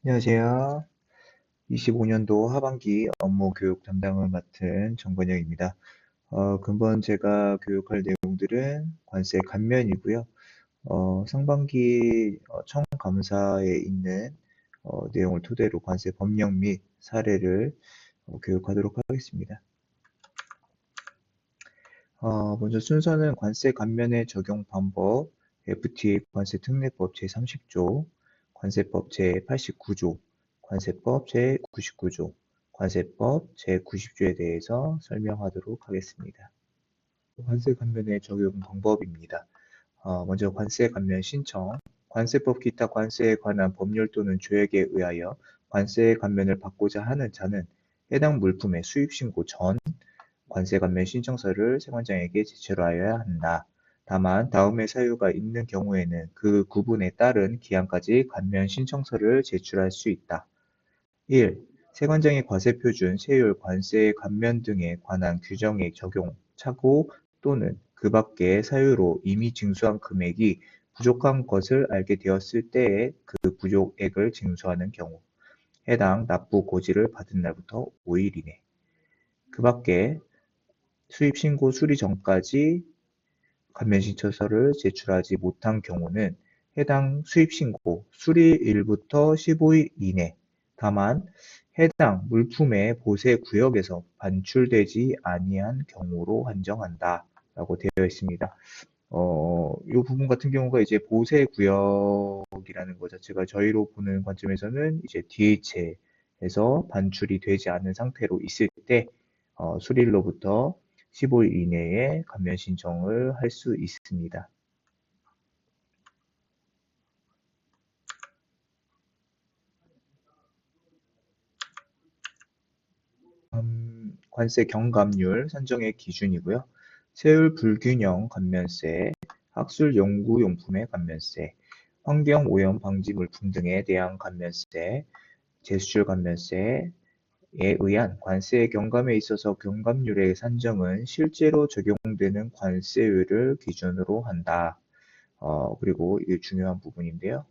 안녕하세요. 25년도 하반기 업무 교육 담당을 맡은 정건영입니다. 근본 제가 교육할 내용들은 관세 감면이고요. 상반기 청감사에 있는 내용을 토대로 관세 법령 및 사례를 교육하도록 하겠습니다. 먼저 순서는 관세 감면의 적용 방법, FTA 관세 특례법 제30조, 관세법 제89조, 관세법 제99조, 관세법 제90조에 대해서 설명하도록 하겠습니다. 관세 감면의 적용 방법입니다. 먼저 관세 감면 신청, 관세법 기타 관세에 관한 법률 또는 조약에 의하여 관세 감면을 받고자 하는 자는 해당 물품의 수입 신고 전 관세 감면 신청서를 세관장에게 제출하여야 한다. 다만 다음의 사유가 있는 경우에는 그 구분에 따른 기한까지 감면 신청서를 제출할 수 있다. 1. 세관장의 과세표준, 세율, 관세 감면 등에 관한 규정의 적용, 착오 또는 그 밖의 사유로 이미 징수한 금액이 부족한 것을 알게 되었을 때에 그 부족액을 징수하는 경우, 해당 납부 고지를 받은 날부터 5일 이내. 그 밖에 수입 신고 수리 전까지 감면 신청서를 제출하지 못한 경우는 해당 수입 신고 수리일부터 15일 이내, 다만 해당 물품의 보세 구역에서 반출되지 아니한 경우로 한정한다. 라고 되어 있습니다. 이 부분 같은 경우가 이제 보세 구역이라는 것 자체가 저희로 보는 관점에서는 이제 DH에서 반출이 되지 않은 상태로 있을 때 수리일로부터 15일 이내에 감면 신청을 할 수 있습니다. 관세 경감률 산정의 기준이고요. 세율 불균형 감면세, 학술 연구용품의 감면세, 환경오염 방지 물품 등에 대한 감면세, 제수출 감면세에 의한 관세 경감에 있어서 경감률의 산정은 실제로 적용되는 관세율을 기준으로 한다. 그리고 이게 중요한 부분인데요.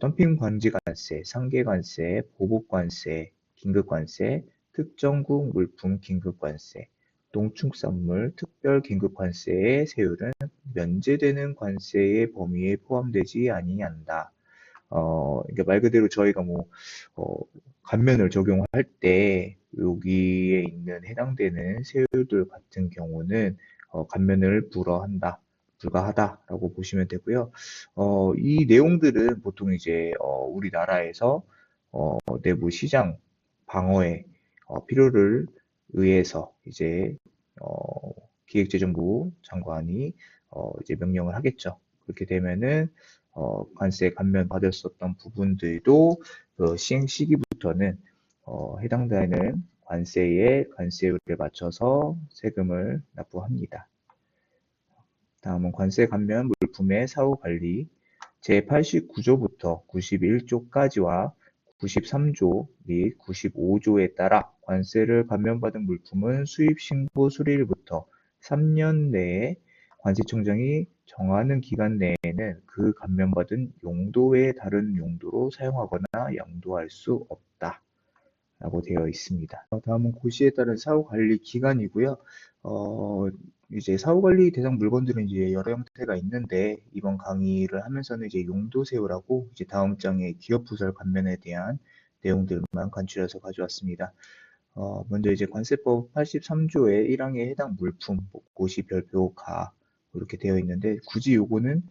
덤핑 방지 관세, 상계 관세, 보복 관세, 긴급 관세, 특정국 물품 긴급 관세, 농축산물 특별 긴급 관세의 세율은 면제되는 관세의 범위에 포함되지 아니한다. 그러니까 말 그대로 저희가 어, 감면을 적용할 때 여기에 있는 해당되는 세율들 같은 경우는 감면을 불가하다라고 보시면 되고요. 이 내용들은 보통 이제 우리나라에서 내부 시장 방어에 필요를 의해서 이제 기획재정부 장관이 이제 명령을 하겠죠. 그렇게 되면은 관세 감면 받았었던 부분들도 그 시행 시기부터는 해당되는 관세의 관세율에 맞춰서 세금을 납부합니다. 다음은 관세 감면 물품의 사후 관리 제89조부터 91조까지와 93조 및 95조에 따라 관세를 감면받은 물품은 수입 신고 수리일부터 3년 내에 관세청장이 정하는 기간 내에는 그 감면받은 용도 외에 다른 용도로 사용하거나 양도할 수 없다. 라고 되어 있습니다. 다음은 고시에 따른 사후관리 기간이고요. 이제 사후관리 대상 물건들은 이제 여러 형태가 있는데 이번 강의를 하면서는 이제 용도세율하고 이제 다음 장에 기업부설 감면에 대한 내용들만 간추려서 가져왔습니다. 먼저 이제 관세법 83조의 1항에 해당 물품, 고시 별표가 이렇게 되어 있는데 굳이 요거는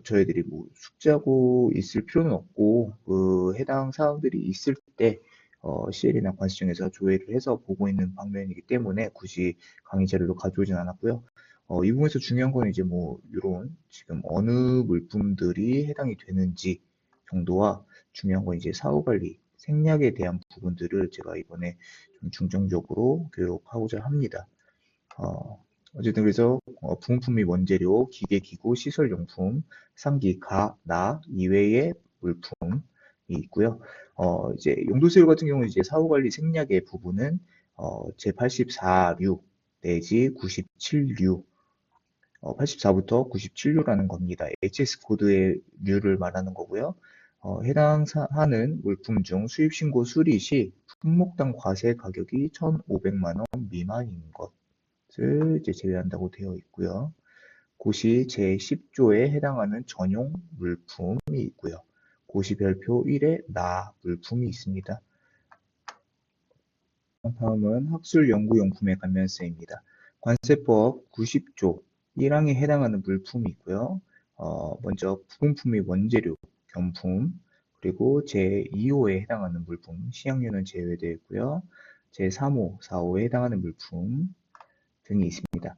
저희들이 뭐 숙지하고 있을 필요는 없고 그 해당 사항들이 있을 때 CL이나 관세청에서 조회를 해서 보고 있는 방면이기 때문에 굳이 강의 자료로 가져오진 않았고요. 이 부분에서 중요한 거는 이제 뭐 이런 지금 어느 물품들이 해당이 되는지 정도와 중요한 건 이제 사후관리, 생략에 대한 부분들을 제가 이번에 좀 중점적으로 교육하고자 합니다. 어쨌든 그래서 부품품 및 원재료, 기계, 기구, 시설용품, 상기, 가, 나 이외의 물품이 있고요. 이제 용도세율 같은 경우는 이제 사후관리 생략의 부분은 제84류 내지 97류 84부터 97류라는 겁니다. HS 코드의 류를 말하는 거고요. 해당하는 물품 중 수입신고 수리 시 품목당 과세 가격이 1,500만 원 미만인 것을 이제 제외한다고 되어 있고요. 고시 제10조에 해당하는 전용 물품이 있고요. 고시 별표 1에 나 물품이 있습니다. 다음은 학술 연구용품의 감면세입니다. 관세법 90조 1항에 해당하는 물품이 있고요. 먼저 부품이 원재료, 경품, 그리고 제2호에 해당하는 물품, 시향료는 제외되어 있고요. 제3호, 4호에 해당하는 물품 등이 있습니다.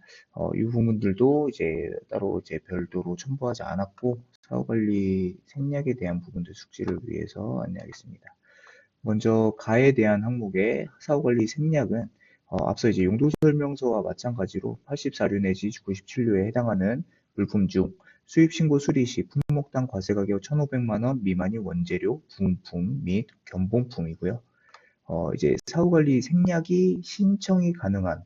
이 부분들도 이제 따로 이제 별도로 첨부하지 않았고 사후관리 생략에 대한 부분들 숙지를 위해서 안내하겠습니다. 먼저 가에 대한 항목의 사후관리 생략은 앞서 이제 용도설명서와 마찬가지로 84류 내지 97류에 해당하는 물품 중 수입신고 수리 시 품목당 과세가격 1,500만 원 미만이 원재료, 부품 및 견본품이고요. 이제 사후관리 생략이 신청이 가능한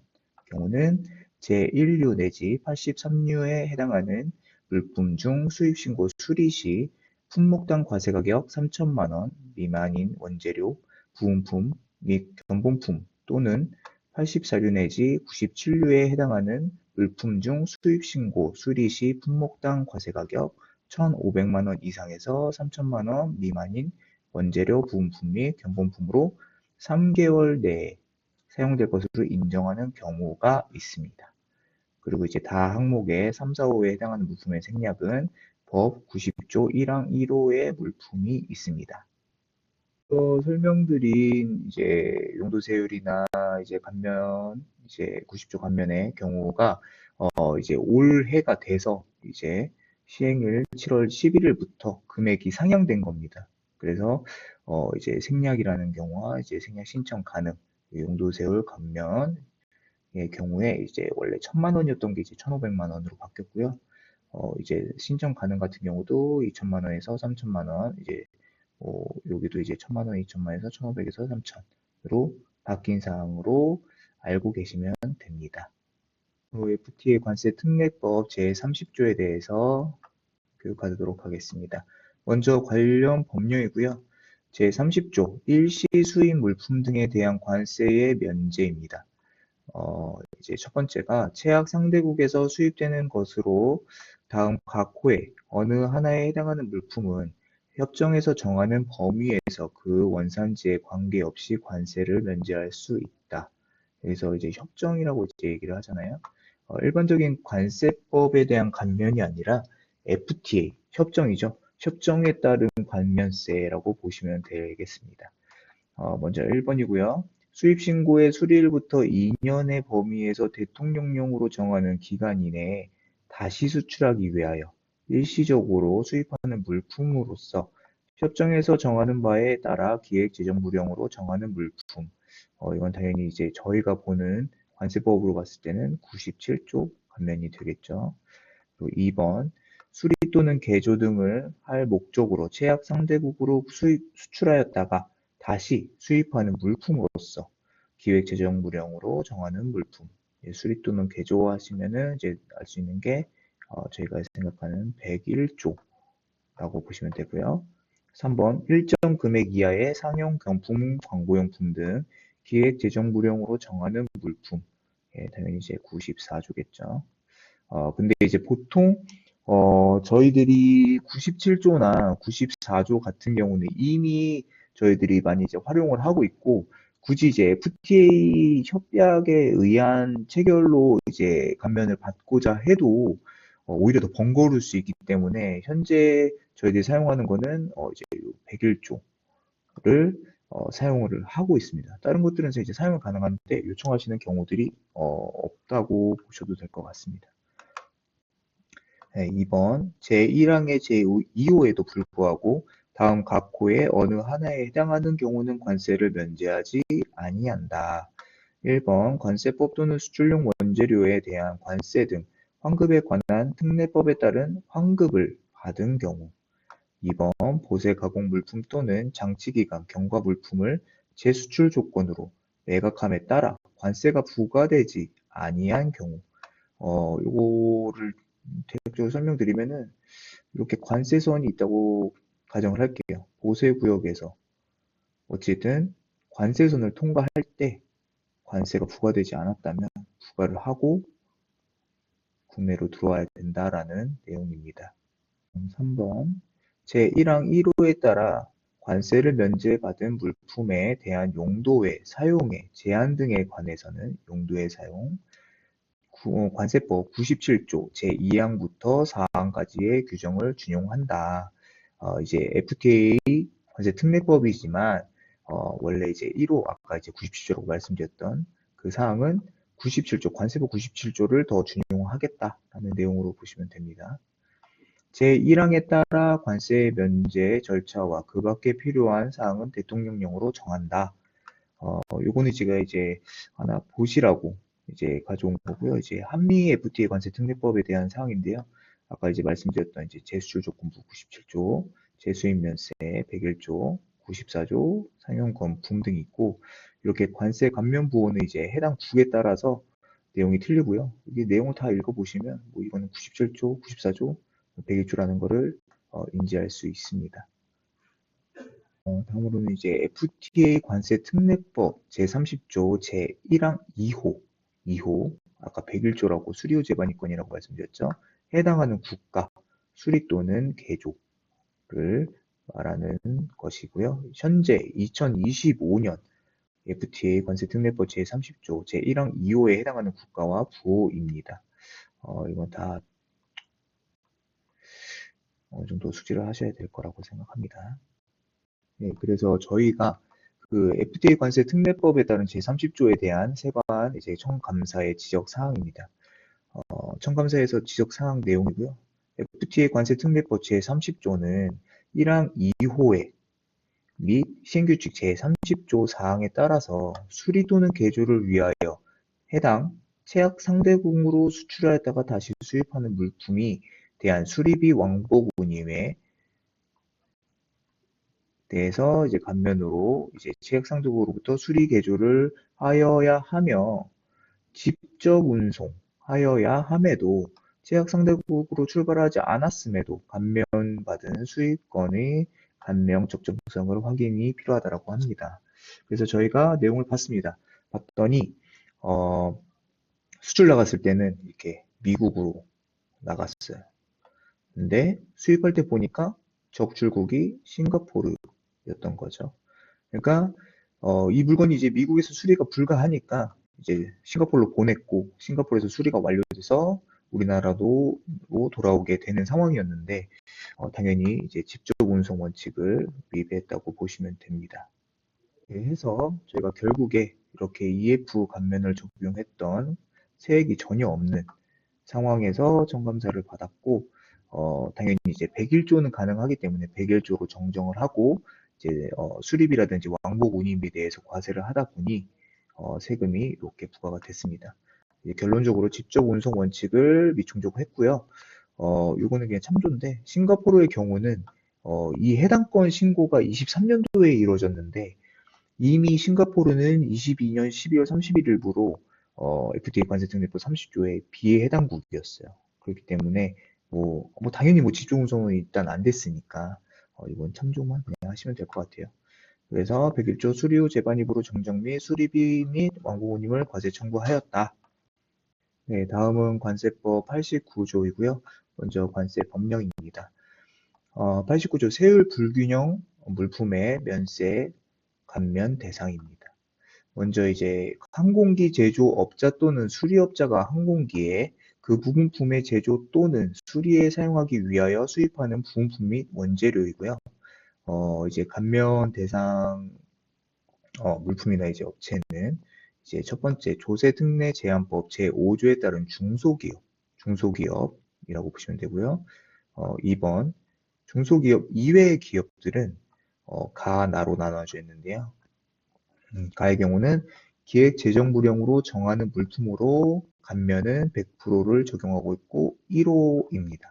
경우는 제1류 내지 83류에 해당하는 물품 중 수입신고 수리 시 품목당 과세가격 3천만 원 미만인 원재료, 부품 및 견본품 또는 84류 내지 97류에 해당하는 물품 중 수입신고 수리 시 품목당 과세가격 1,500만 원 이상에서 3천만 원 미만인 원재료, 부품 및 견본품으로 3개월 내에 사용될 것으로 인정하는 경우가 있습니다. 그리고 이제 다 항목의 3, 4, 5에 해당하는 물품의 생략은 법 90조 1항 1호의 물품이 있습니다. 설명드린 이제 용도세율이나 이제 감면, 이제 90조 감면의 경우가 이제 올해가 돼서 이제 시행일 7월 11일부터 금액이 상향된 겁니다. 그래서 이제 생략이라는 경우와 이제 생략 신청 가능, 용도세율 감면의 경우에 이제 원래 1,000만 원이었던 게 이제 1,500만 원으로 바뀌었고요. 이제 신청 가능 같은 경우도 2천만 원에서 3천만 원, 이제 여기도 이제 1,000만 원, 2천만 원에서 1,500에서 3천으로 바뀐 사항으로 알고 계시면 됩니다. FTA 관세 특례법 제30조에 대해서 교육하도록 하겠습니다. 먼저 관련 법령이고요. 제30조 일시 수입 물품 등에 대한 관세의 면제입니다. 이제 첫 번째가 최악 상대국에서 수입되는 것으로 다음 각 호에 어느 하나에 해당하는 물품은 협정에서 정하는 범위에서 그 원산지에 관계없이 관세를 면제할 수 있다. 그래서 이제 협정이라고 이제 얘기를 하잖아요. 일반적인 관세법에 대한 감면이 아니라 FTA, 협정이죠. 협정에 따른 관면세라고 보시면 되겠습니다. 먼저 1번이고요. 수입신고의 수리일부터 2년의 범위에서 대통령령으로 정하는 기간 이내에 다시 수출하기 위하여 일시적으로 수입하는 물품으로서 협정에서 정하는 바에 따라 기획재정부령으로 정하는 물품. 이건 당연히 이제 저희가 보는 관세법으로 봤을 때는 97조 감면이 되겠죠. 그리고 2번, 수리 또는 개조 등을 할 목적으로 제약 상대국으로 수출하였다가 다시 수입하는 물품으로서 기획재정부령으로 정하는 물품. 수리 또는 개조하시면은 이제 알 수 있는 게 저희가 생각하는 101조라고 보시면 되고요. 3번 일정 금액 이하의 상용 경품, 광고용품 등 기획재정부령으로 정하는 물품. 당연히 이제 94조겠죠. 근데 이제 보통 저희들이 97조나 94조 같은 경우는 이미 저희들이 많이 이제 활용을 하고 있고, 굳이 이제 FTA 협약에 의한 체결로 이제 감면을 받고자 해도 오히려 더 번거로울 수 있기 때문에 현재 저희들이 사용하는 거는 이제 101조를 사용을 하고 있습니다. 다른 것들은 이제 사용 가능한데 요청하시는 경우들이 없다고 보셔도 될 것 같습니다. 2번 제1항의 제2호에도 불구하고 다음 각 호의 어느 하나에 해당하는 경우는 관세를 면제하지 아니한다. 1번 관세법 또는 수출용 원재료에 대한 관세 등 환급에 관한 특례법에 따른 환급을 받은 경우. 2번 보세 가공 물품 또는 장치기관, 경과 물품을 재수출 조건으로 매각함에 따라 관세가 부과되지 아니한 경우. 요거를 대략적으로 설명드리면은 이렇게 관세선이 있다고 가정을 할게요. 보세구역에서 어쨌든 관세선을 통과할 때 관세가 부과되지 않았다면 부과를 하고 국내로 들어와야 된다라는 내용입니다. 3번 제1항 1호에 따라 관세를 면제받은 물품에 대한 용도의, 사용의 제한 등에 관해서는 용도의 사용, 관세법 97조 제2항부터 4항까지의 규정을 준용한다. 이제 FTA 관세 특례법이지만 원래 이제 1호 아까 이제 97조라고 말씀드렸던 그 사항은 97조 관세법 97조를 더 준용하겠다라는 내용으로 보시면 됩니다. 제1항에 따라 관세 면제 절차와 그 밖에 필요한 사항은 대통령령으로 정한다. 요거는 제가 이제 하나 보시라고 이제 가져온 거고요. 이제 한미 FTA 관세 특례법에 대한 사항인데요. 아까 이제 말씀드렸던 이제 제수출 조건부 97조, 제수입 면세 101조, 94조, 상용권 등이 있고 이렇게 관세 감면 부호는 이제 해당 국에 따라서 내용이 틀리고요. 이게 내용을 다 읽어보시면 뭐 이거는 97조, 94조, 101조라는 거를 인지할 수 있습니다. 다음으로는 이제 FTA 관세 특례법 제30조 제1항 2호, 아까 101조라고 수리후 재반입권이라고 말씀드렸죠. 해당하는 국가, 수리 또는 개조를 말하는 것이고요. 현재 2025년 FTA 관세 특례법 제30조 제1항 2호에 해당하는 국가와 부호입니다. 이건 다 어느 정도 숙지를 하셔야 될 거라고 생각합니다. 네, 그래서 저희가 그 FTA 관세 특례법에 따른 제30조에 대한 세관 이제 청감사의 지적 사항입니다. 청감사에서 지적 사항 내용이고요. FTA 관세 특례법 제30조는 1항 2호에 및 시행규칙 제30조 사항에 따라서 수리 또는 개조를 위하여 해당 최악 상대국으로 수출하였다가 다시 수입하는 물품이 대한 수리비 왕복 운임에 대해서 이제 감면으로 이제 최악 상대국으로부터 수리 개조를 하여야 하며 직접 운송하여야 함에도 최악 상대국으로 출발하지 않았음에도 감면받은 수입권의 감면 적정성을 확인이 필요하다고 합니다. 그래서 저희가 내용을 봤더니 수출 나갔을 때는 이렇게 미국으로 나갔어요. 근데 수입할 때 보니까 적출국이 싱가포르였던 거죠. 그러니까 이 물건이 이제 미국에서 수리가 불가하니까 이제 싱가포르로 보냈고 싱가포르에서 수리가 완료돼서 우리나라로 돌아오게 되는 상황이었는데 당연히 이제 직접 운송 원칙을 위배했다고 보시면 됩니다. 해서 저희가 결국에 이렇게 EF 감면을 적용했던 세액이 전혀 없는 상황에서 청감사를 받았고 당연히 이제 101조는 가능하기 때문에 101조로 정정을 하고 이제 수리비라든지 왕복 운임에 대해서 과세를 하다 보니 세금이 이렇게 부과가 됐습니다. 결론적으로 직접 운송 원칙을 미충족했고요. 이거는 그냥 참조인데 싱가포르의 경우는 이 해당 건 신고가 23년도에 이루어졌는데 이미 싱가포르는 22년 12월 31일부로 FTA 관세 특례법 30조에 비해 해당국이었어요. 그렇기 때문에 뭐 당연히 뭐 직접 운송은 일단 안 됐으니까 이건 참조만 그냥 하시면 될 것 같아요. 그래서 101조 수리 후 재반입으로 정정 및 수리비 및 왕복운임을 과세 청구하였다. 네, 다음은 관세법 89조이고요. 먼저 관세 법령입니다. 89조 세율 불균형 물품의 면세 감면 대상입니다. 먼저 이제 항공기 제조업자 또는 수리업자가 항공기에 그 부분품의 제조 또는 수리에 사용하기 위하여 수입하는 부분품 및 원재료이고요. 이제 감면 대상 물품이나 이제 업체는 이제 첫 번째 조세특례 제한법 제5조에 따른 중소기업이라고 보시면 되고요. 2번 중소기업 이외의 기업들은 가, 나로 나눠져 있는데요. 가의 경우는 기획재정부령으로 정하는 물품으로 감면은 100%를 적용하고 있고 1호입니다.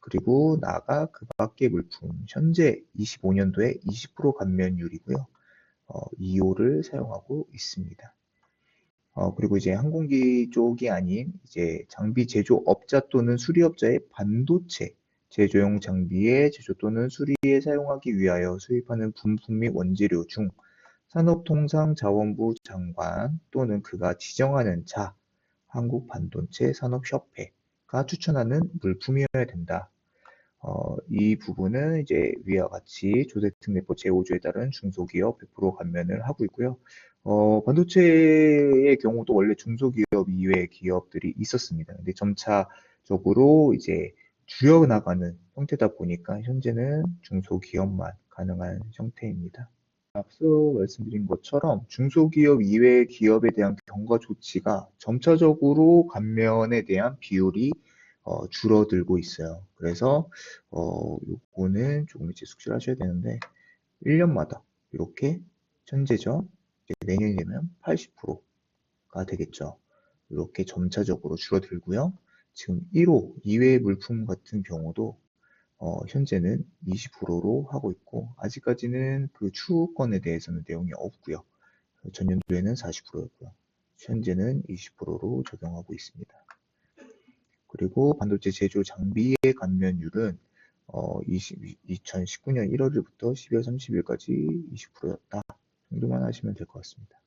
그리고 나가 그 밖의 물품 현재 25년도에 20% 감면율이고요. 2호를 사용하고 있습니다. 그리고 이제 항공기 쪽이 아닌 이제 장비 제조업자 또는 수리업자의 반도체 제조용 장비의 제조 또는 수리에 사용하기 위하여 수입하는 부품 및 원재료 중 산업통상자원부 장관 또는 그가 지정하는 자, 한국반도체 산업협회가 추천하는 물품이어야 된다. 이 부분은 이제 위와 같이 조세특례법 제5조에 따른 중소기업 100% 감면을 하고 있고요. 반도체의 경우도 원래 중소기업 이외의 기업들이 있었습니다. 근데 점차적으로 이제 줄여나가는 형태다 보니까 현재는 중소기업만 가능한 형태입니다. 앞서 말씀드린 것처럼 중소기업 이외의 기업에 대한 경과 조치가 점차적으로 감면에 대한 비율이 줄어들고 있어요. 그래서 요거는 조금 이제 숙지를 하셔야 되는데 1년마다 이렇게 현재죠. 이제 내년이 되면 80%가 되겠죠. 이렇게 점차적으로 줄어들고요. 지금 1호 이외의 물품 같은 경우도 현재는 20%로 하고 있고 아직까지는 그 추후권에 대해서는 내용이 없고요. 전년도에는 40%였고요. 현재는 20%로 적용하고 있습니다. 그리고 반도체 제조 장비의 감면율은 2019년 1월부터 12월 30일까지 20%였다 정도만 하시면 될 것 같습니다.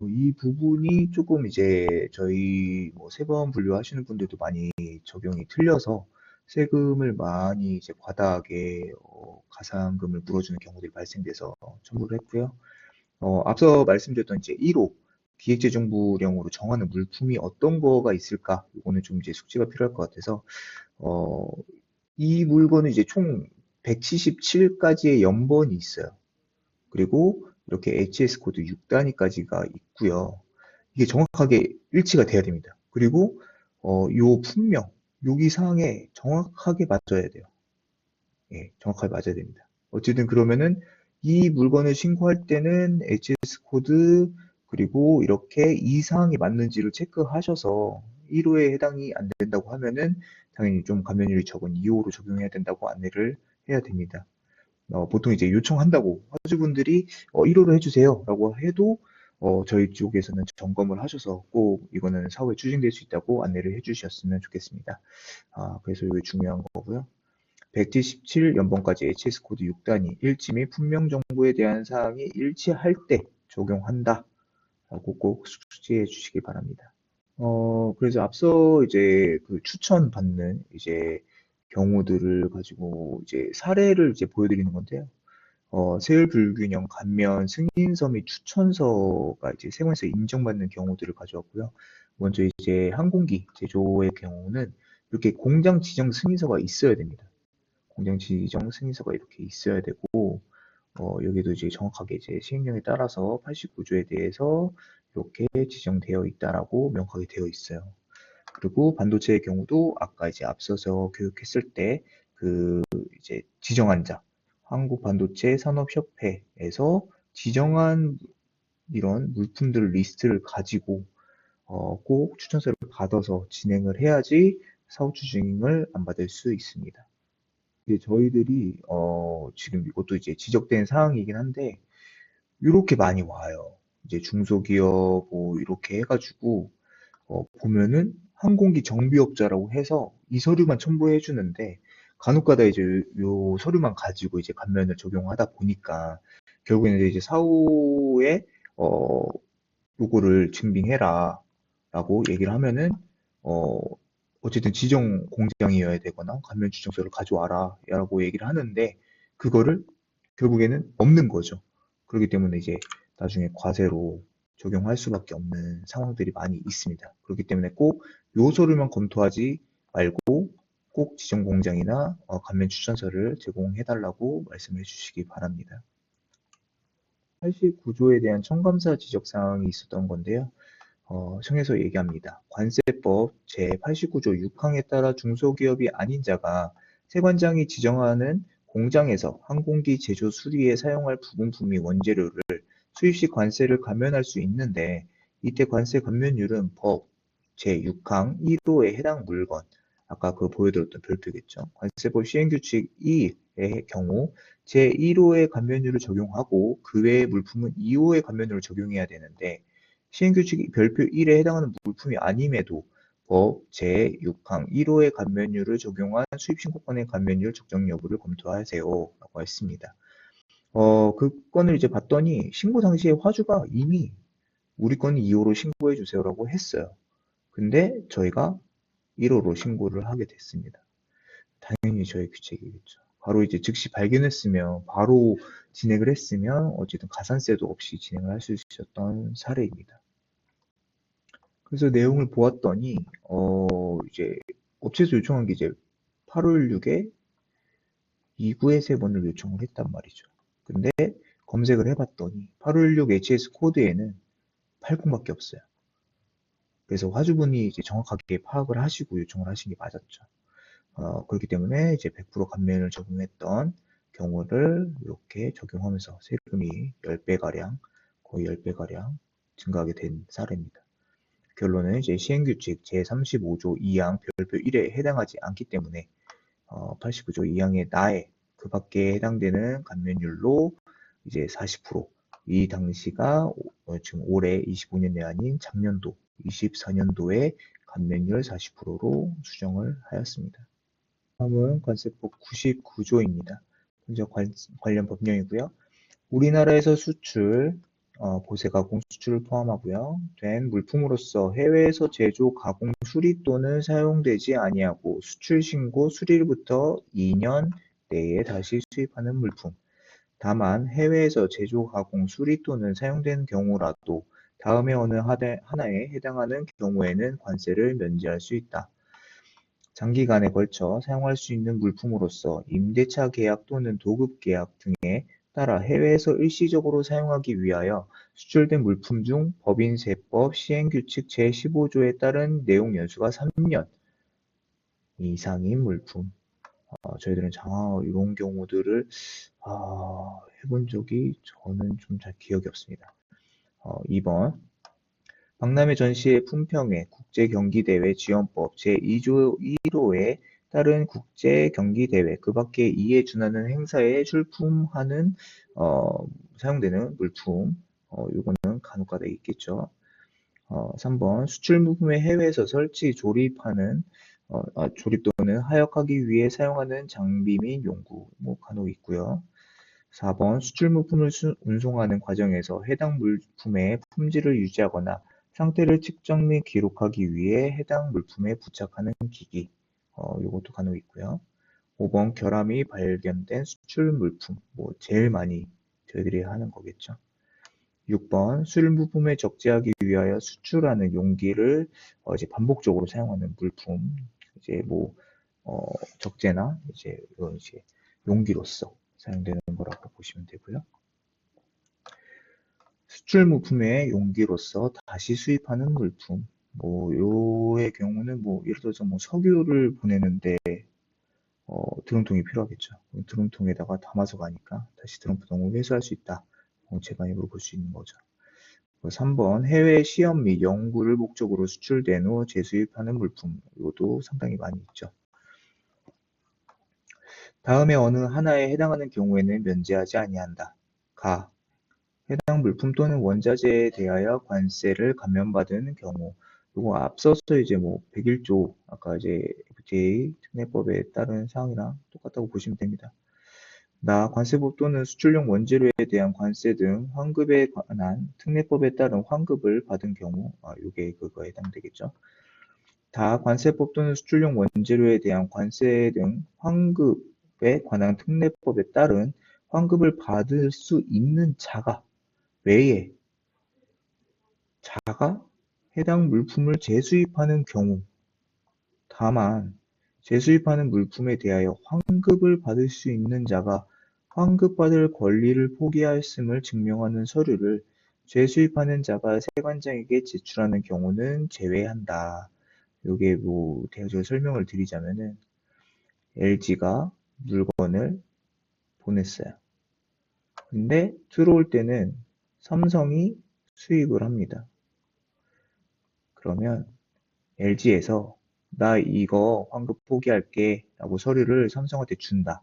이 부분이 조금 이제 저희 뭐 세금 분류하시는 분들도 많이 적용이 틀려서 세금을 많이 이제 과다하게 가산금을 물어주는 경우들이 발생돼서 첨부를 했고요. 앞서 말씀드렸던 이제 1호 기획재정부령으로 정하는 물품이 어떤 거가 있을까? 이거는 좀 이제 숙지가 필요할 것 같아서 어, 이 물건은 이제 총 177가지의 연번이 있어요. 그리고 이렇게 HS 코드 6단위까지가 있고요. 이게 정확하게 일치가 돼야 됩니다. 그리고 요 품명, 여기 사항에 정확하게 맞춰야 돼요. 예, 정확하게 맞아야 됩니다. 어쨌든 그러면은 이 물건을 신고할 때는 HS 코드 그리고 이렇게 이 사항이 맞는지를 체크하셔서 1호에 해당이 안 된다고 하면은 당연히 좀 감면율이 적은 2호로 적용해야 된다고 안내를 해야 됩니다. 보통 이제 요청한다고 화주분들이 1호로 해주세요 라고 해도 저희 쪽에서는 점검을 하셔서 꼭 이거는 사후에 추진될 수 있다고 안내를 해주셨으면 좋겠습니다. 그래서 이게 중요한 거고요. 177연번까지 HS 코드 6단위 일치 및 품명 정보에 대한 사항이 일치할 때 적용한다 라고 꼭 숙지해 주시기 바랍니다. 그래서 앞서 이제 그 추천받는 이제 경우들을 가지고 이제 사례를 이제 보여드리는 건데요. 세율 불균형 감면 승인서 및 추천서가 이제 세무에서 인정받는 경우들을 가져왔고요. 먼저 이제 항공기 제조의 경우는 이렇게 공장 지정 승인서가 있어야 됩니다. 공장 지정 승인서가 이렇게 있어야 되고, 여기도 이제 정확하게 이제 시행령에 따라서 89조에 대해서 이렇게 지정되어 있다라고 명확하게 되어 있어요. 그리고 반도체의 경우도 아까 이제 앞서서 교육했을 때 그 이제 지정한 자, 한국반도체 산업협회에서 지정한 이런 물품들 리스트를 가지고 꼭 추천서를 받아서 진행을 해야지 사후 추징을 안 받을 수 있습니다. 이제 저희들이 지금 이것도 이제 지적된 사항이긴 한데 이렇게 많이 와요. 이제 중소기업 뭐 이렇게 해가지고 보면은 항공기 정비업자라고 해서 이 서류만 첨부해 주는데 간혹가다 이제 요 서류만 가지고 이제 감면을 적용하다 보니까 결국에는 이제 사후에 요거를 증빙해라 라고 얘기를 하면은 어 어쨌든 지정 공장이어야 되거나 감면 추정서를 가져와라 라고 얘기를 하는데 그거를 결국에는 없는 거죠. 그렇기 때문에 이제 나중에 과세로 적용할 수밖에 없는 상황들이 많이 있습니다. 그렇기 때문에 꼭 요 서류만 검토하지 말고 꼭 지정 공장이나 감면 추천서를 제공해 달라고 말씀해 주시기 바랍니다. 89조에 대한 청감사 지적 사항이 있었던 건데요. 청에서 얘기합니다. 관세법 제89조 6항에 따라 중소기업이 아닌 자가 세관장이 지정하는 공장에서 항공기 제조 수리에 사용할 부분품 및 원재료를 수입 시 관세를 감면할 수 있는데 이때 관세 감면율은 법 제6항 1호에 해당 물건 아까 그 보여드렸던 별표겠죠. 관세법 시행규칙 2의 경우 제1호의 감면율을 적용하고 그 외의 물품은 2호의 감면율을 적용해야 되는데 시행규칙 별표 1에 해당하는 물품이 아님에도 법 제6항 1호의 감면율을 적용한 수입신고권의 감면율 적정 여부를 검토하세요. 라고 했습니다. 그 건을 이제 봤더니 신고 당시에 화주가 이미 우리 건은 2호로 신고해 주세요라고 했어요. 근데 저희가 1호로 신고를 하게 됐습니다. 당연히 저희 규칙이겠죠. 바로 이제 즉시 발견했으면 바로 진행을 했으면 어쨌든 가산세도 없이 진행을 할 수 있었던 사례입니다. 그래서 내용을 보았더니 이제 업체에서 요청한 게 이제 856에 2구의 3번을 요청을 했단 말이죠. 근데 검색을 해봤더니 856 HS 코드에는 80밖에 없어요. 그래서 화주분이 이제 정확하게 파악을 하시고 요청을 하신 게 맞았죠. 그렇기 때문에 이제 100% 감면을 적용했던 경우를 이렇게 적용하면서 세금이 10배가량, 거의 10배가량 증가하게 된 사례입니다. 결론은 이제 시행규칙 제35조 2항 별표 1에 해당하지 않기 때문에 89조 2항의 나에 그 밖에 해당되는 감면율로 이제 40%, 이 당시가 지금 올해 25년이 아닌 작년도 24년도에 감면율 40%로 수정을 하였습니다. 다음은 관세법 99조입니다. 먼저 관련 법령이고요. 우리나라에서 수출, 보세 가공 수출을 포함하고요. 된 물품으로서 해외에서 제조, 가공, 수리 또는 사용되지 아니하고 수출 신고 수리로부터 2년 내에 다시 수입하는 물품. 다만 해외에서 제조, 가공, 수리 또는 사용된 경우라도 다음에 어느 하나에 해당하는 경우에는 관세를 면제할 수 있다. 장기간에 걸쳐 사용할 수 있는 물품으로서 임대차 계약 또는 도급 계약 등에 따라 해외에서 일시적으로 사용하기 위하여 수출된 물품 중 법인세법 시행규칙 제15조에 따른 내용 연수가 3년 이상인 물품. 저희들은 이런 경우들을 해본 적이 저는 좀 잘 기억이 없습니다. 2번 박람회 전시회 품평회 국제경기대회 지원법 제2조 1호에 따른 국제경기대회 그 밖에 이에 준하는 행사에 출품하는 사용되는 물품 이거는 간혹가다 있겠죠. 3번 수출물품의 해외에서 설치 조립하는 조립 또는 하역하기 위해 사용하는 장비 및 용구 간혹 있고요. 4번 수출물품을 운송하는 과정에서 해당 물품의 품질을 유지하거나 상태를 측정 및 기록하기 위해 해당 물품에 부착하는 기기, 이것도 간혹 있고요. 5번 결함이 발견된 수출 물품, 제일 많이 저희들이 하는 거겠죠. 6번 수출물품에 적재하기 위하여 수출하는 용기를 이제 반복적으로 사용하는 물품, 이제 적재나 이건 이제 용기로서 사용되는 거라고 보시면 되고요. 수출 물품의 용기로서 다시 수입하는 물품. 요의 경우는 예를 들어서 석유를 보내는데 드럼통이 필요하겠죠. 드럼통에다가 담아서 가니까 다시 드럼통을 회수할 수 있다. 재반입으로 볼 수 있는 거죠. 3번 해외 시험 및 연구를 목적으로 수출된 후 재수입하는 물품. 이것도 상당히 많이 있죠. 다음에 어느 하나에 해당하는 경우에는 면제하지 아니한다. 가. 해당 물품 또는 원자재에 대하여 관세를 감면받은 경우, 이거 앞서서 이제 101조, 아까 이제 FTA 특례법에 따른 사항이랑 똑같다고 보시면 됩니다. 관세법 또는 수출용 원재료에 대한 관세 등 환급에 관한 특례법에 따른 환급을 받은 경우, 이게 그거에 해당되겠죠. 관세법 또는 수출용 원재료에 대한 관세 등 환급에 관한 특례법에 따른 환급을 받을 수 있는 자가 외에 자가 해당 물품을 재수입하는 경우, 다만 재수입하는 물품에 대하여 환급을 받을 수 있는 자가 환급받을 권리를 포기하였음을 증명하는 서류를 재수입하는 자가 세관장에게 제출하는 경우는 제외한다. 요게 대략적으로 설명을 드리자면은 LG가 물건을 보냈어요. 근데 들어올 때는 삼성이 수입을 합니다. 그러면 LG에서 나 이거 환급 포기할게 라고 서류를 삼성한테 준다.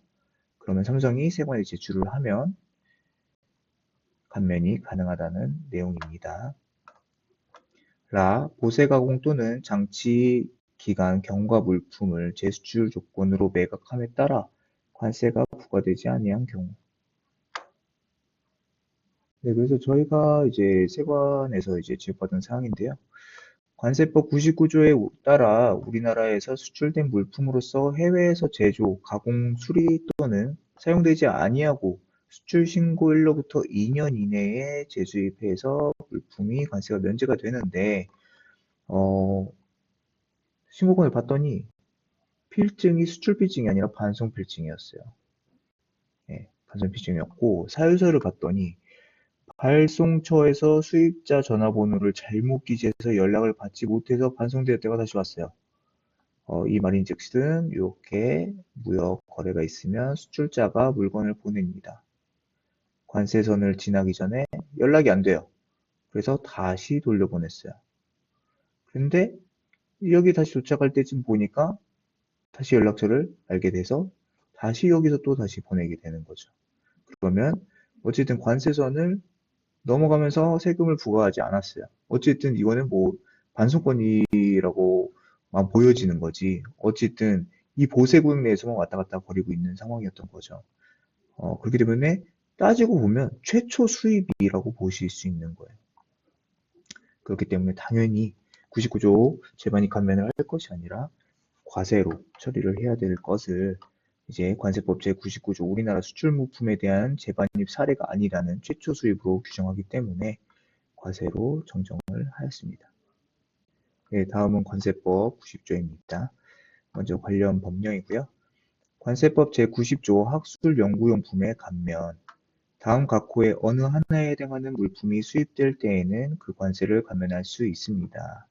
그러면 삼성이 세관에 제출을 하면 감면이 가능하다는 내용입니다. 보세 가공 또는 장치 기간, 경과 물품을 재수출 조건으로 매각함에 따라 관세가 부과되지 아니한 경우. 네, 그래서 저희가 이제 세관에서 이제 지급받은 사항인데요. 관세법 99조에 따라 우리나라에서 수출된 물품으로서 해외에서 제조, 가공, 수리 또는 사용되지 아니하고 수출 신고일로부터 2년 이내에 재수입해서 물품이 관세가 면제가 되는데, 어, 신고권을 봤더니 필증이 수출 필증이 아니라 반송 필증이었어요. 예, 반송 필증이었고, 사유서를 봤더니 발송처에서 수입자 전화번호를 잘못 기재해서 연락을 받지 못해서 반송되었다가 다시 왔어요. 이 말인즉슨 이렇게 무역 거래가 있으면 수출자가 물건을 보냅니다. 관세선을 지나기 전에 연락이 안 돼요. 그래서 다시 돌려보냈어요. 근데 여기 다시 도착할 때쯤 보니까 다시 연락처를 알게 돼서 다시 여기서 또 다시 보내게 되는 거죠. 그러면 어쨌든 관세선을 넘어가면서 세금을 부과하지 않았어요. 어쨌든 이거는 뭐 반송권이라고만 보여지는 거지. 어쨌든 이 보세구역 내에서만 왔다 갔다 거리고 있는 상황이었던 거죠. 그렇기 때문에 따지고 보면 최초 수입이라고 보실 수 있는 거예요. 그렇기 때문에 당연히 99조 재반입 감면을 할 것이 아니라 과세로 처리를 해야 될 것을 이제 관세법 제99조 우리나라 수출물품에 대한 재반입 사례가 아니라는 최초 수입으로 규정하기 때문에 과세로 정정을 하였습니다. 네, 다음은 관세법 90조입니다. 먼저 관련 법령이고요. 관세법 제90조 학술연구용품의 감면. 다음 각호의 어느 하나에 해당하는 물품이 수입될 때에는 그 관세를 감면할 수 있습니다.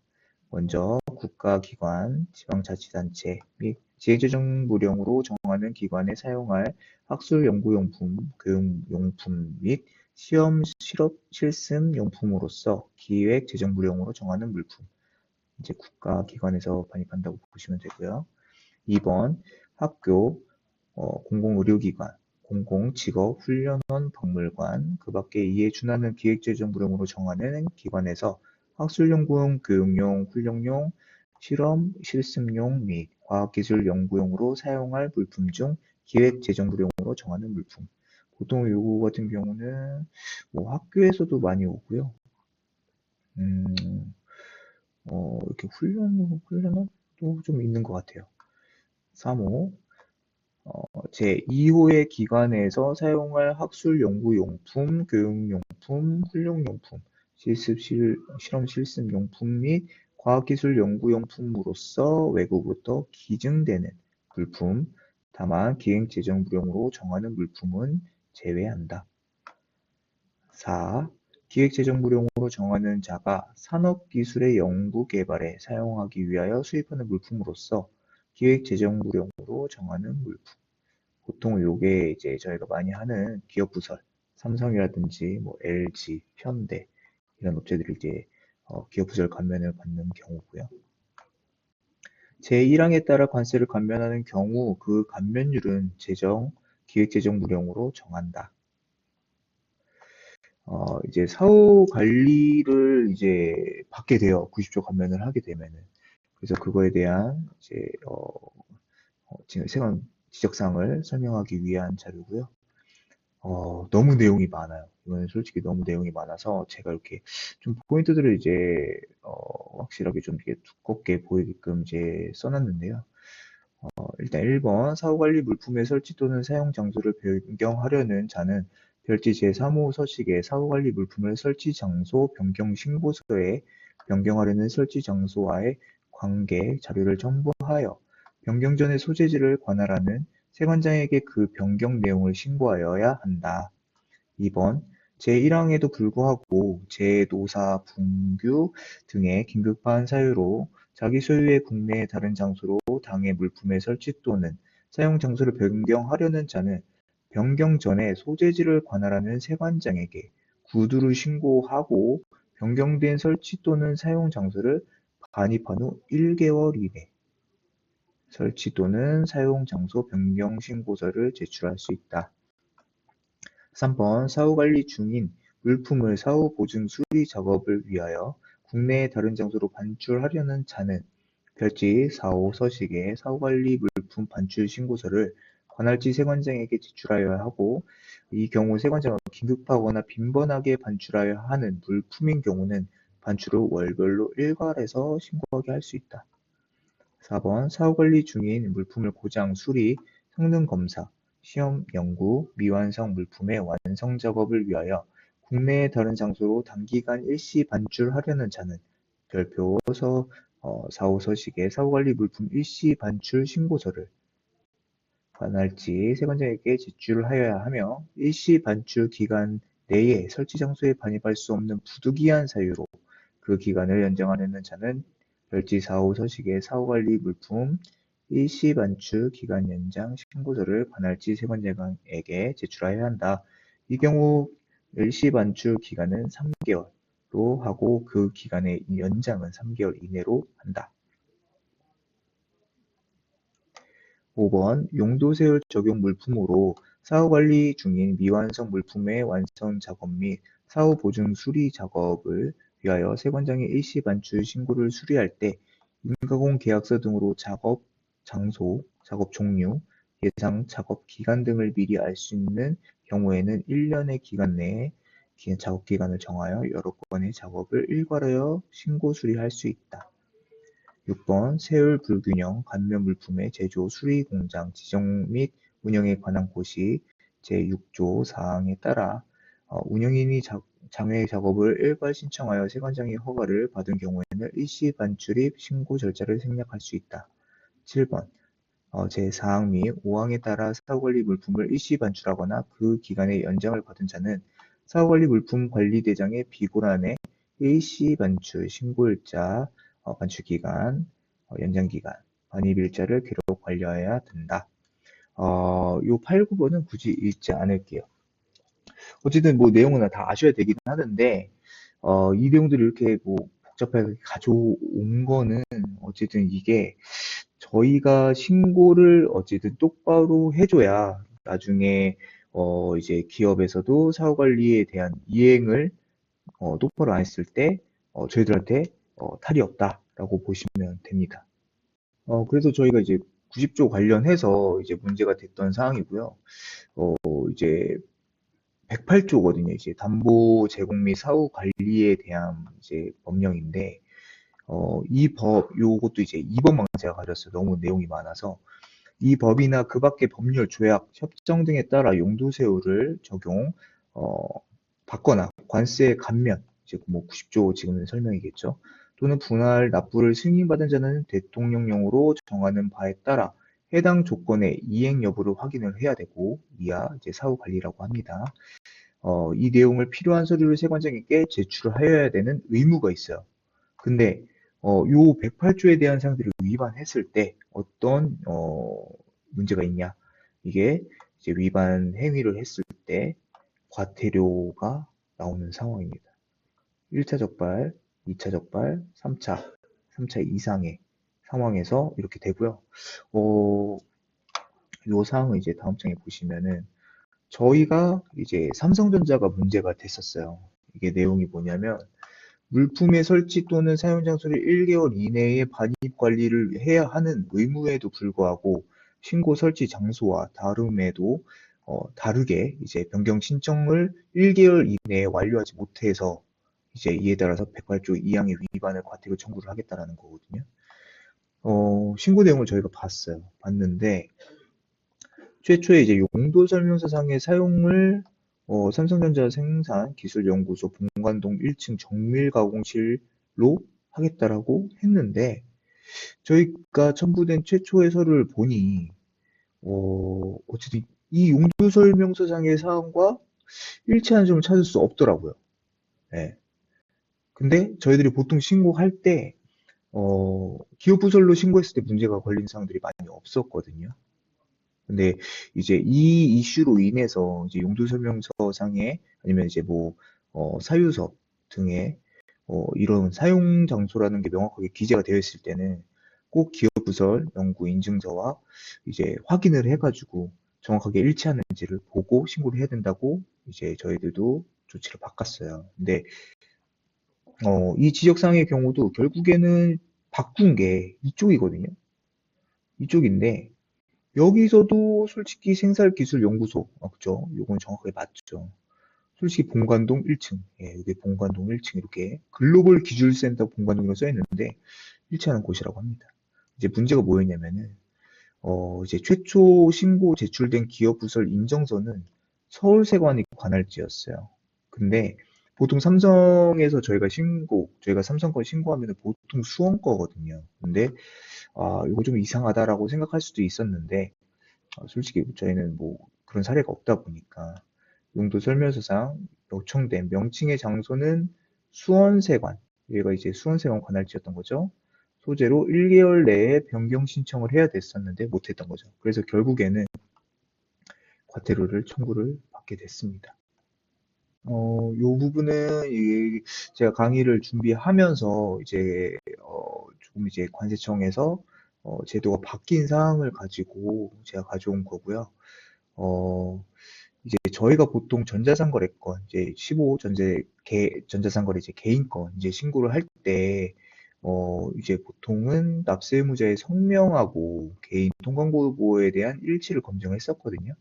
먼저 국가기관, 지방자치단체 및 지자체정부령으로 정하는 기관에 사용할 학술연구용품, 교육용품 및 시험, 실업, 실습용품으로서 기획재정부령으로 정하는 물품. 이제 국가기관에서 반입한다고 보시면 되고요. 2번 학교, 공공의료기관, 공공직업훈련원, 박물관, 그 밖에 이에 준하는 기획재정부령으로 정하는 기관에서 학술연구용, 교육용, 훈련용, 실험, 실습용 및 과학기술 연구용으로 사용할 물품 중 기획재정부령으로 정하는 물품. 보통 요거 같은 경우는 뭐 학교에서도 많이 오고요. 이렇게 훈련도 좀 있는 것 같아요. 3호 제2호의 기관에서 사용할 학술연구용품, 교육용품, 훈련용품, 실험 실습용품 및 과학기술연구용품으로서 외국부터 기증되는 물품, 다만 기획재정부령으로 정하는 물품은 제외한다. 4. 기획재정부령으로 정하는 자가 산업기술의 연구개발에 사용하기 위하여 수입하는 물품으로서 기획재정부령으로 정하는 물품. 보통 요게 이제 저희가 많이 하는 기업 부설, 삼성이라든지 뭐 LG, 현대 이런 업체들이 이제 기업 부설 감면을 받는 경우고요. 제1항에 따라 관세를 감면하는 경우 그 감면율은 기획재정부령으로 정한다. 이제 사후 관리를 이제 받게 돼요. 90조 감면을 하게 되면은. 그래서 그거에 대한 이제 지금 세관 지적사항을 설명하기 위한 자료고요. 너무 내용이 많아요. 이거는 솔직히 너무 내용이 많아서 제가 이렇게 좀 포인트들을 이제 확실하게 좀 이렇게 두껍게 보이게끔 이제 써놨는데요. 일단 1번 사후관리 물품의 설치 또는 사용 장소를 변경하려는 자는 별지 제3호 서식에 사후관리 물품을 설치 장소 변경 신고서에 변경하려는 설치 장소와의 관계 자료를 첨부하여 변경 전의 소재지를 관할하는 세관장에게 그 변경 내용을 신고하여야 한다. 2번 제1항에도 불구하고 재노사, 분규 등의 긴급한 사유로 자기 소유의 국내의 다른 장소로 당의 물품의 설치 또는 사용 장소를 변경하려는 자는 변경 전에 소재지를 관할하는 세관장에게 구두로 신고하고 변경된 설치 또는 사용 장소를 반입한 후 1개월 이내 설치 또는 사용 장소 변경 신고서를 제출할 수 있다. 3번 사후관리 중인 물품을 사후 보증 수리 작업을 위하여 국내의 다른 장소로 반출하려는 자는 별지 4호 서식의 사후관리 물품 반출 신고서를 관할지 세관장에게 제출하여야 하고, 이 경우 세관장은 긴급하거나 빈번하게 반출하여야 하는 물품인 경우는 반출 후 월별로 일괄해서 신고하게 할 수 있다. 4번 사후관리 중인 물품을 고장, 수리, 성능검사, 시험, 연구, 미완성 물품의 완성 작업을 위하여 국내의 다른 장소로 단기간 일시 반출하려는 자는 별표 4호 서식의 사후관리 물품 일시 반출 신고서를 관할지 세관장에게 제출하여야 하며, 일시 반출 기간 내에 설치 장소에 반입할 수 없는 부득이한 사유로 그 기간을 연장하려는 자는 별지 4호 서식의 사후관리 물품 일시 반출 기간 연장 신고서를 관할지 세관장에게 제출하여야 한다. 이 경우 일시 반출 기간은 3개월로 하고 그 기간의 연장은 3개월 이내로 한다. 5번 용도세율 적용 물품으로 사후관리 중인 미완성 물품의 완성 작업 및 사후 보증 수리 작업을 위하여 세관장에 일시 반출 신고를 수리할 때 인가공 계약서 등으로 작업 장소, 작업 종류, 예상 작업 기간 등을 미리 알 수 있는 경우에는 1년의 기간 내에 작업 기간을 정하여 여러 건의 작업을 일괄하여 신고 수리할 수 있다. 6번 세율 불균형 감면 물품의 제조 수리 공장 지정 및 운영에 관한 고시 제6조 사항에 따라 운영인이 장외 작업을 일괄 신청하여 세관장의 허가를 받은 경우에는 일시 반출입 신고 절차를 생략할 수 있다. 7번 제4항 및 5항에 따라 사후관리 물품을 일시 반출하거나 그 기간의 연장을 받은 자는 사후관리 물품 관리대장의 비고란에 일시 반출 신고일자, 반출기간, 연장기간, 반입일자를 기록 관리해야 된다. 요 8, 9번은 굳이 읽지 않을게요. 어쨌든 뭐 내용은 다 아셔야 되긴 하는데, 이 내용들을 이렇게 뭐 복잡하게 가져온 거는 어쨌든 이게 저희가 신고를 어쨌든 똑바로 해줘야 나중에 이제 기업에서도 사후관리에 대한 이행을 똑바로 안 했을 때 저희들한테 탈이 없다라고 보시면 됩니다. 그래서 저희가 이제 90조 관련해서 이제 문제가 됐던 사항이고요. 이제 108조거든요. 이제 담보 제공 및 사후 관리에 대한 이제 법령인데, 이 요것도 이제 2번만 제가 가졌어요. 너무 내용이 많아서. 이 법이나 그 밖의 법률, 조약, 협정 등에 따라 용도세율을 적용, 어, 받거나 관세 감면, 즉 뭐 90조 지금 설명이겠죠. 또는 분할 납부를 승인받은 자는 대통령령으로 정하는 바에 따라 해당 조건의 이행 여부를 확인을 해야 되고, 이하 이제 사후 관리라고 합니다. 이 내용을 필요한 서류를 세관장에게 제출하여야 되는 의무가 있어요. 근데 요 108조에 대한 사항들을 위반했을 때 어떤 문제가 있냐? 이게 이제 위반 행위를 했을 때 과태료가 나오는 상황입니다. 1차 적발, 2차 적발, 3차 이상의 상황에서 이렇게 되고요. 요 사항을 이제 다음 장에 보시면은 저희가 이제 삼성전자가 문제가 됐었어요. 이게 내용이 뭐냐면 물품의 설치 또는 사용 장소를 1개월 이내에 반입 관리를 해야 하는 의무에도 불구하고 신고 설치 장소와 다름에도 다르게 이제 변경 신청을 1개월 이내에 완료하지 못해서 이제 이에 따라서 108조 2항의 위반을 과태료 청구를 하겠다라는 거거든요. 신고 내용을 저희가 봤는데 최초에 이제 용도 설명서상의 사용을 삼성전자 생산기술연구소 본관동 1층 정밀가공실로 하겠다라고 했는데 저희가 첨부된 최초의 서류를 보니 어쨌든 이 용도 설명서상의 사항과 일치하는 점을 찾을 수 없더라고요. 네. 근데 저희들이 보통 신고할 때 기업부설로 신고했을 때 문제가 걸린 사항들이 많이 없었거든요. 근데 이제 이 이슈로 인해서 이제 용도설명서상에 아니면 이제 뭐 사유서 등에 이런 사용 장소라는 게 명확하게 기재가 되어 있을 때는 꼭 기업부설 연구 인증서와 이제 확인을 해가지고 정확하게 일치하는지를 보고 신고를 해야 된다고 이제 저희들도 조치를 바꿨어요. 근데 이 지적사항의 경우도 결국에는 바꾼 게 이쪽이거든요. 이쪽인데 여기서도 솔직히 생살기술연구소 맞죠? 요건 정확하게 맞죠. 솔직히 본관동 1층, 예, 여기 본관동 1층 이렇게 글로벌 기술센터 본관동이라고 써 있는데 일치하는 곳이라고 합니다. 이제 문제가 뭐였냐면은 이제 최초 신고 제출된 기업 부설 인정서는 서울세관이 관할지였어요. 근데 보통 삼성에서 저희가 삼성 거 신고하면 보통 수원 거거든요. 근데 이거 좀 이상하다라고 생각할 수도 있었는데 솔직히 저희는 뭐 그런 사례가 없다 보니까 용도 설명서상 요청된 명칭의 장소는 수원세관, 얘가 이제 수원세관 관할지였던 거죠. 소재로 1개월 내에 변경 신청을 해야 됐었는데 못했던 거죠. 그래서 결국에는 과태료를 청구를 받게 됐습니다. 요 부분은 제가 강의를 준비하면서 이제 조금 이제 관세청에서 제도가 바뀐 사항을 가지고 제가 가져온 거고요. 어, 이제 저희가 보통 전자상거래권, 이제 15 전자상거래 이제 개인권 이제 신고를 할 때, 이제 보통은 납세의무자의 성명하고 개인 통관보고에 대한 일치를 검증했었거든요.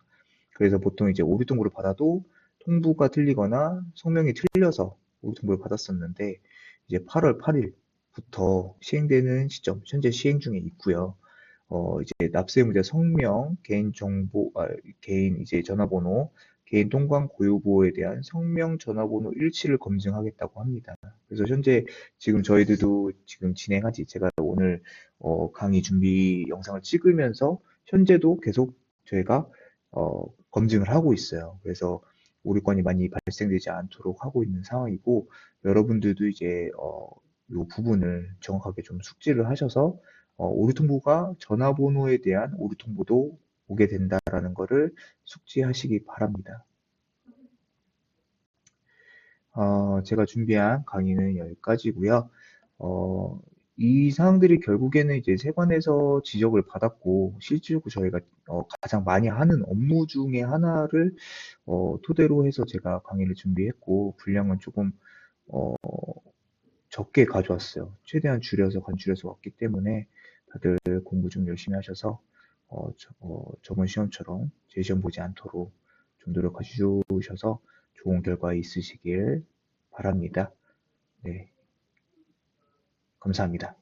그래서 보통 이제 오류 통보를 받아도 통보가 틀리거나 성명이 틀려서 오류 통보를 받았었는데, 이제 8월 8일부터 시행되는 시점, 현재 시행 중에 있고요. 이제 납세의무자 성명, 개인 이제 전화번호, 개인 통관 고유보호에 대한 성명, 전화번호 일치를 검증하겠다고 합니다. 그래서 현재 지금 저희들도 지금 제가 오늘 강의 준비 영상을 찍으면서 현재도 계속 저희가 검증을 하고 있어요. 그래서 오류건이 많이 발생되지 않도록 하고 있는 상황이고 여러분들도 이제 이 부분을 정확하게 좀 숙지를 하셔서 오류 통보가 전화번호에 대한 오류 통보도 오게 된다라는 거를 숙지하시기 바랍니다. 제가 준비한 강의는 여기까지고요. 이 사항들이 결국에는 이제 세관에서 지적을 받았고 실질적으로 저희가 가장 많이 하는 업무 중에 하나를 토대로 해서 제가 강의를 준비했고 분량은 조금 어, 적게 가져왔어요. 최대한 간줄여서 왔기 때문에 다들 공부 좀 열심히 하셔서 저번 시험처럼 제 시험 보지 않도록 좀 노력해 주셔서 좋은 결과 있으시길 바랍니다. 네, 감사합니다.